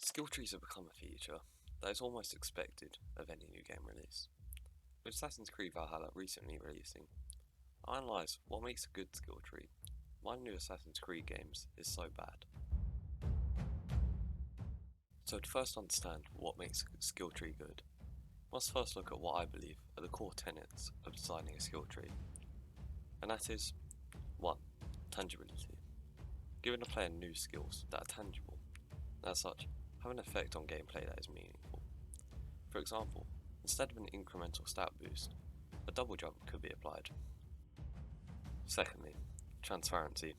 Skill trees have become a feature that is almost expected of any new game release. With Assassin's Creed Valhalla recently releasing, I analyse what makes a good skill tree. Why new Assassin's Creed games is so bad. So to first understand what makes a skill tree good, we must first look at what I believe are the core tenets of designing a skill tree. And that is 1. Tangibility. Giving a player new skills that are tangible, and as such, have an effect on gameplay that is meaningful. For example, instead of an incremental stat boost, a double jump could be applied. Secondly, transparency.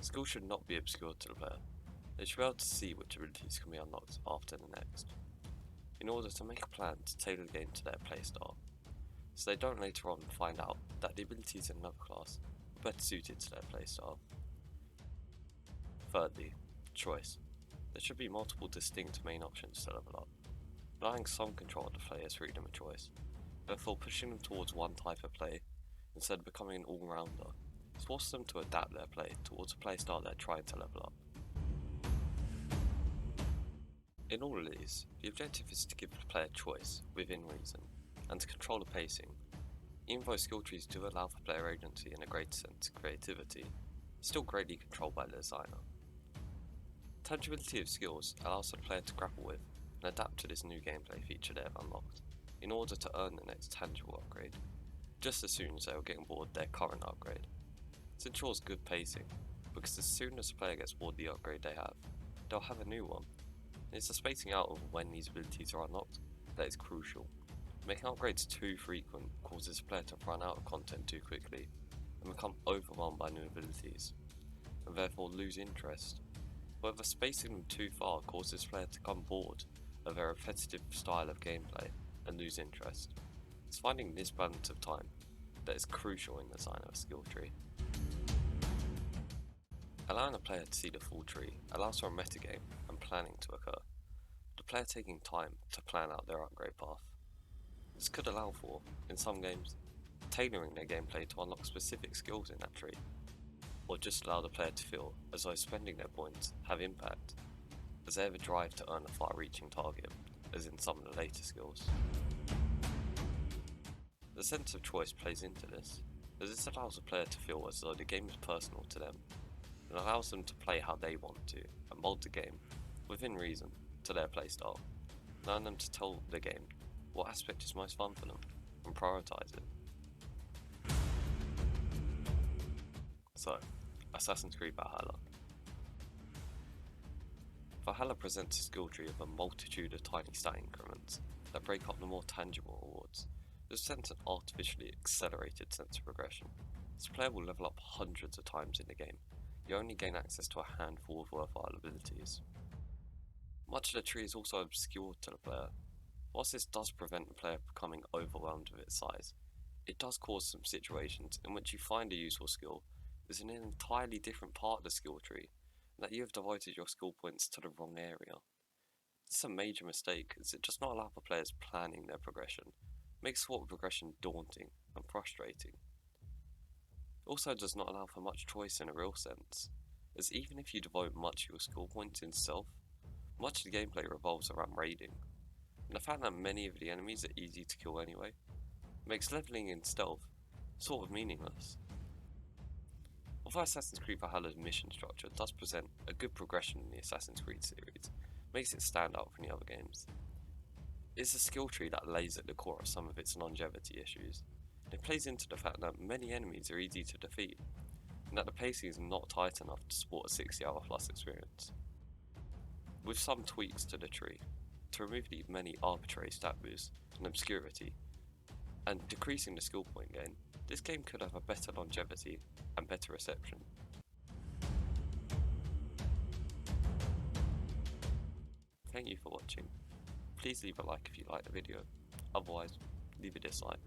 Skills should not be obscured to the player. They should be able to see which abilities can be unlocked after the next, in order to make a plan to tailor the game to their playstyle, so they don't later on find out that the abilities in another class are better suited to their playstyle. Thirdly, choice. There should be multiple distinct main options to level up, allowing some control of the player's freedom of choice, therefore pushing them towards one type of play instead of becoming an all-rounder. It forces them to adapt their play towards a playstyle they're trying to level up. In all of these, the objective is to give the player choice within reason, and to control the pacing. Even though skill trees do allow for player agency and a greater sense of creativity, it's still greatly controlled by the designer. Tangibility of skills allows the player to grapple with and adapt to this new gameplay feature they have unlocked, in order to earn the next tangible upgrade, just as soon as they are getting bored their current upgrade. This ensures good pacing, because as soon as the player gets bored the upgrade they have, they'll have a new one. It's the spacing out of when these abilities are unlocked that is crucial. Making upgrades too frequent causes the player to run out of content too quickly and become overwhelmed by new abilities, and therefore lose interest. However, spacing them too far causes the player to become bored of their repetitive style of gameplay and lose interest. It's finding this balance of time that is crucial in the design of a skill tree. Allowing a player to see the full tree allows for a metagame and planning to occur, the player taking time to plan out their upgrade path. This could allow for, in some games, tailoring their gameplay to unlock specific skills in that tree, or just allow the player to feel as though spending their points have impact, as they have a drive to earn a far-reaching target, as in some of the later skills. The sense of choice plays into this, as this allows the player to feel as though the game is personal to them, and allows them to play how they want to, and mold the game, within reason, to their playstyle, allowing them to tell the game what aspect is most fun for them, and prioritise it. So, Assassin's Creed Valhalla. Valhalla presents a skill tree of a multitude of tiny stat increments that break up the more tangible rewards. This presents an artificially accelerated sense of progression. This player will level up hundreds of times in the game. You only gain access to a handful of worthwhile abilities. Much of the tree is also obscured to the player. Whilst this does prevent the player becoming overwhelmed with its size, it does cause some situations in which you find a useful skill is in an entirely different part of the skill tree, and that you have devoted your skill points to the wrong area. This is a major mistake, as it does not allow for players planning their progression. It makes sword progression daunting and frustrating. It also does not allow for much choice in a real sense, as even if you devote much of your skill points in stealth, much of the gameplay revolves around raiding, and the fact that many of the enemies are easy to kill anyway, makes leveling in stealth sort of meaningless. Although Assassin's Creed Valhalla's mission structure does present a good progression in the Assassin's Creed series, makes it stand out from the other games, it is a skill tree that lays at the core of some of its longevity issues, and it plays into the fact that many enemies are easy to defeat, and that the pacing is not tight enough to support a 60-hour plus experience. With some tweaks to the tree, to remove the many arbitrary stat boosts and obscurity, and decreasing the skill point gain, this game could have a better longevity and better reception. Thank you for watching. Please leave a like if you liked the video, otherwise leave a dislike.